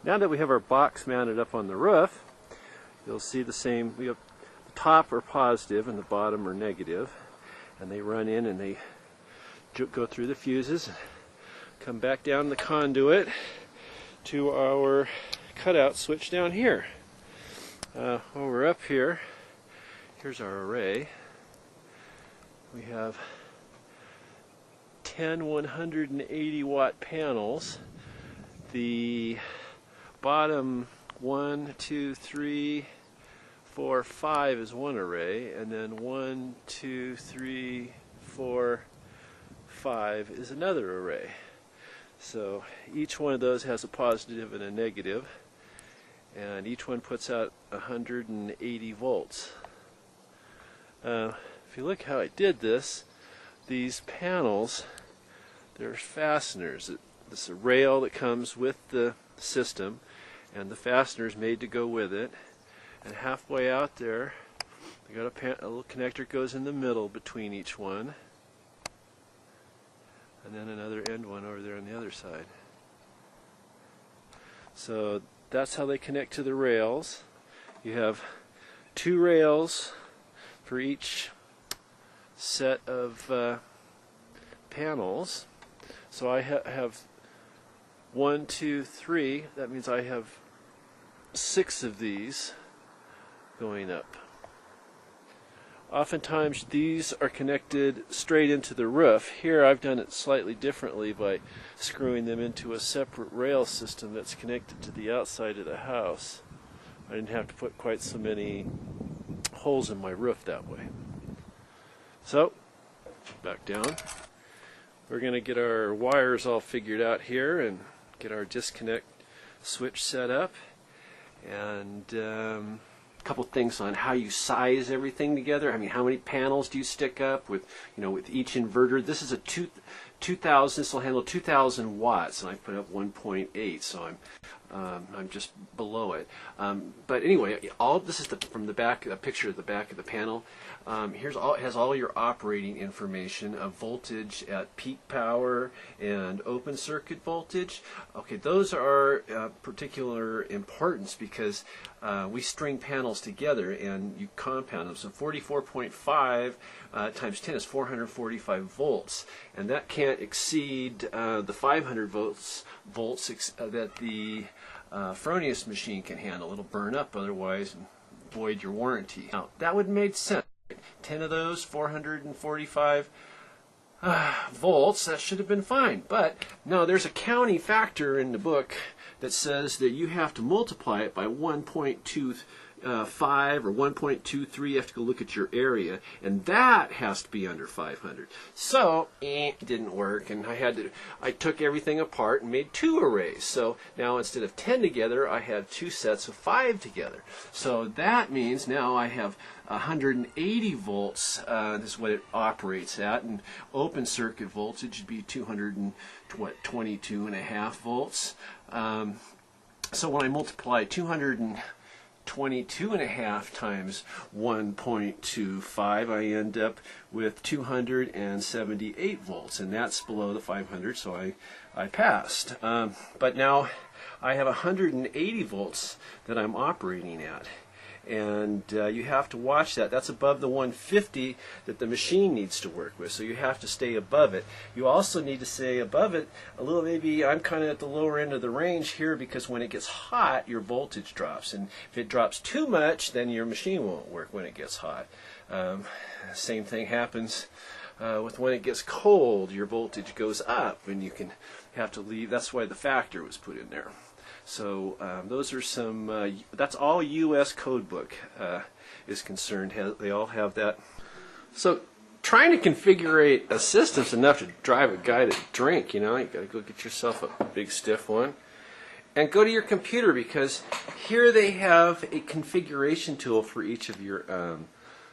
Now that we have our box mounted up on the roof, you'll see the same. We have the top are positive and the bottom are negative, and they run in and they go through the fuses, come back down the conduit to our cutout switch down here. While we're up here, here's our array. We have 10 180 watt panels. The bottom 1, 2, 3, 4, 5 is one array, and then 1, 2, 3, 4, 5 is another array. So each one of those has a positive and a negative, and each one puts out 180 volts. If you look how I did this, these panels, there's fasteners. This is a rail that comes with the system, and the fasteners made to go with it. And halfway out there, they got a little connector goes in the middle between each one, and then another end one over there on the other side. So that's how they connect to the rails. You have 2 rails for each set of panels. So I have 1, 2, 3. That means I have 6 of these going up. Oftentimes these are connected straight into the roof. Here I've done it slightly differently by screwing them into a separate rail system that's connected to the outside of the house. I didn't have to put quite so many holes in my roof that way. So, back down. We're going to get our wires all figured out here and get our disconnect switch set up. And couple things on how you size everything together. I mean, how many panels do you stick up with, with each inverter? This is a 2000. This will handle 2,000 watts, and I put up 1.8, so I'm just below it. But anyway, all this is from the back. A picture of the back of the panel. It has all your operating information of voltage at peak power and open circuit voltage. Okay, those are particular importance because we string panels together and you compound them. So 44.5 times 10 is 445 volts, and that can't exceed the 500 volts that the Fronius machine can handle. It'll burn up otherwise and void your warranty. Now that would make sense. 10 of those, 445 volts, that should have been fine. But no, there's a counting factor in the book that says that you have to multiply it by 1.25 or 1.23. You have to go look at your area, and that has to be under 500. So it didn't work, and I took everything apart and made 2 arrays. So now instead of 10 together, I have 2 sets of 5 together. So that means now I have 180 volts. This is what it operates at, and open circuit voltage would be 222.5 volts. So when I multiply 222.5 times 1.25, I end up with 278 volts, and that's below the 500, so I passed. But now I have 180 volts that I'm operating at. And you have to watch that. That's above the 150 that the machine needs to work with, so you have to stay above it. You also need to stay above it a little. Maybe I'm kind of at the lower end of the range here because when it gets hot, your voltage drops, and if it drops too much, then your machine won't work when it gets hot. Same thing happens with when it gets cold. Your voltage goes up, and you have to leave. That's why the factor was put in there. So those are some, that's all U.S. code book is concerned. They all have that. So trying to configure a system's enough to drive a guy to drink, you got to go get yourself a big stiff one. And go to your computer, because here they have a configuration tool for each of your,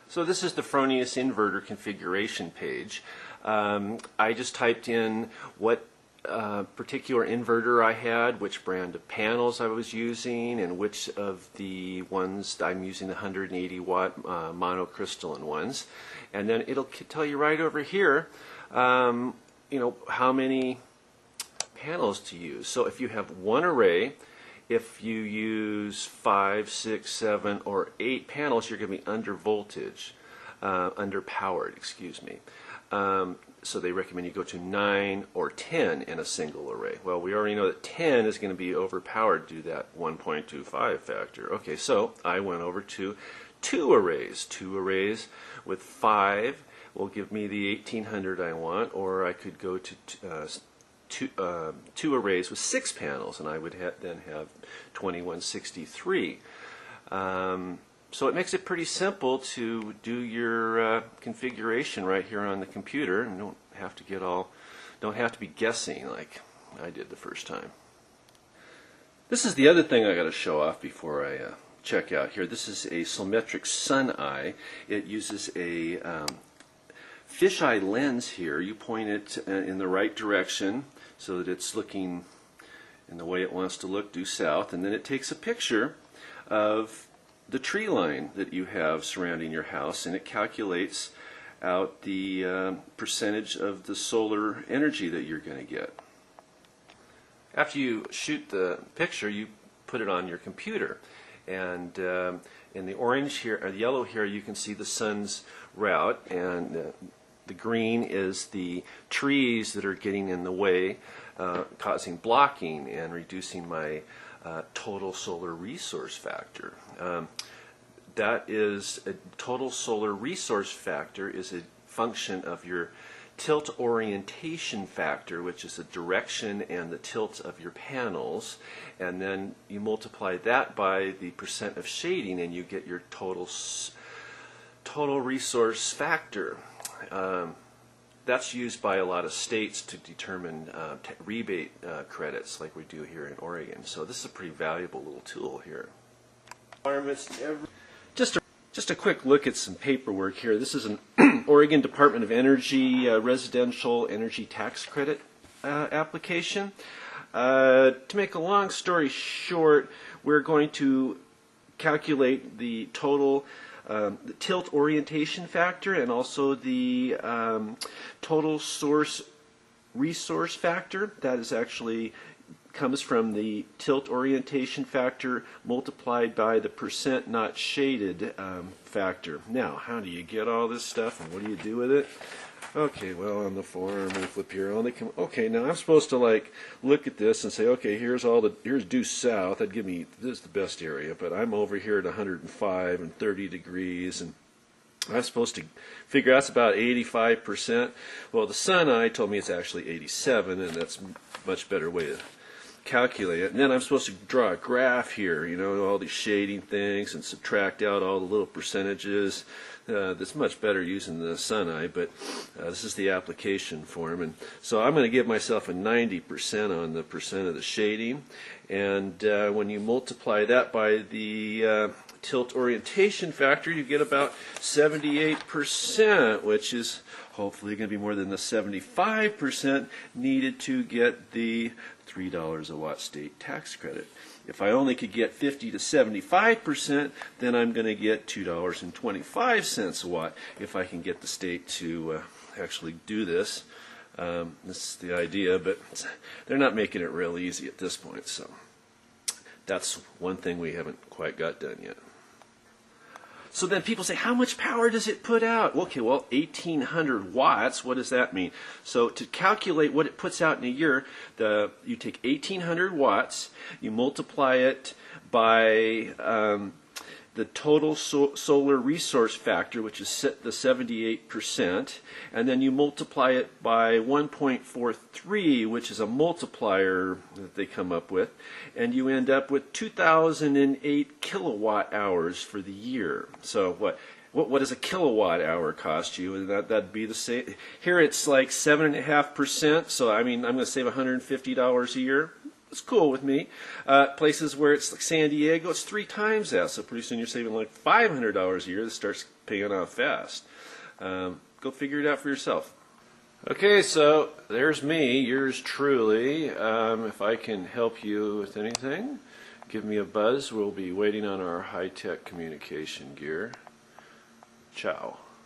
so this is the Fronius inverter configuration page. I just typed in what particular inverter I had, which brand of panels I was using, and which of the ones I'm using, the 180 watt monocrystalline ones, and then it'll tell you right over here how many panels to use. So if you have one array If you use 5, 6, 7, or 8 panels, you're going to be under voltage, underpowered, excuse me. So they recommend you go to 9 or 10 in a single array. Well, we already know that 10 is going to be overpowered due to that 1.25 factor. Okay, so I went over to 2 arrays. 2 arrays with 5 will give me the 1800 I want, or I could go to two arrays with 6 panels, and I would then have 2163. So it makes it pretty simple to do your configuration right here on the computer, and don't have to be guessing like I did the first time. This is the other thing I got to show off before I check out here. This is a Solmetric sun eye. It uses a fisheye lens here. You point it in the right direction so that it's looking in the way it wants to look, due south, and then it takes a picture of the tree line that you have surrounding your house, and it calculates out the percentage of the solar energy that you're going to get. After you shoot the picture, you put it on your computer, and in the orange here, or the yellow here, you can see the sun's route, and the green is the trees that are getting in the way, causing blocking and reducing my total solar resource factor. That is a total solar resource factor is a function of your tilt orientation factor, which is the direction and the tilt of your panels, and then you multiply that by the percent of shading and you get your total resource factor. That's used by a lot of states to determine rebate credits like we do here in Oregon. So this is a pretty valuable little tool here. Just a quick look at some paperwork here. This is an Oregon Department of Energy residential energy tax credit application. To make a long story short, we're going to calculate the total the tilt orientation factor and also the total source resource factor. That is actually comes from the tilt orientation factor multiplied by the percent not shaded factor. Now, how do you get all this stuff and what do you do with it? Okay, well, on the form, we flip here. Okay, now I'm supposed to like look at this and say, okay, here's due south. That'd give me this is the best area, but I'm over here at 105 and 30 degrees, and I'm supposed to figure that's about 85%. Well, the sun eye told me it's actually 87, and that's a much better way to calculate it. And then I'm supposed to draw a graph here, you know, all these shading things and subtract out all the little percentages. That's much better using the sun eye, but this is the application form. And so I'm going to give myself a 90% on the percent of the shading. And when you multiply that by the tilt orientation factor, you get about 78%, which is hopefully going to be more than the 75% needed to get the $3 a watt state tax credit. If I only could get 50 to 75%, then I'm going to get $2.25 a watt if I can get the state to actually do this. This is the idea, but they're not making it real easy at this point, so that's one thing we haven't quite got done yet. So then people say, how much power does it put out? Okay, well, 1,800 watts. What does that mean? So to calculate what it puts out in a year, you take 1,800 watts, you multiply it by the total solar resource factor, which is the 78%, and then you multiply it by 1.43, which is a multiplier that they come up with, and you end up with 2,008 kilowatt hours for the year. So what does a kilowatt hour cost you? And that'd be the same. Here it's like 7.5%, so I mean I'm going to save $150 a year. It's cool with me. Places where it's like San Diego, it's 3 times that. So pretty soon you're saving like $500 a year. This starts paying off fast. Go figure it out for yourself. Okay, so there's me, yours truly. If I can help you with anything, give me a buzz. We'll be waiting on our high-tech communication gear. Ciao.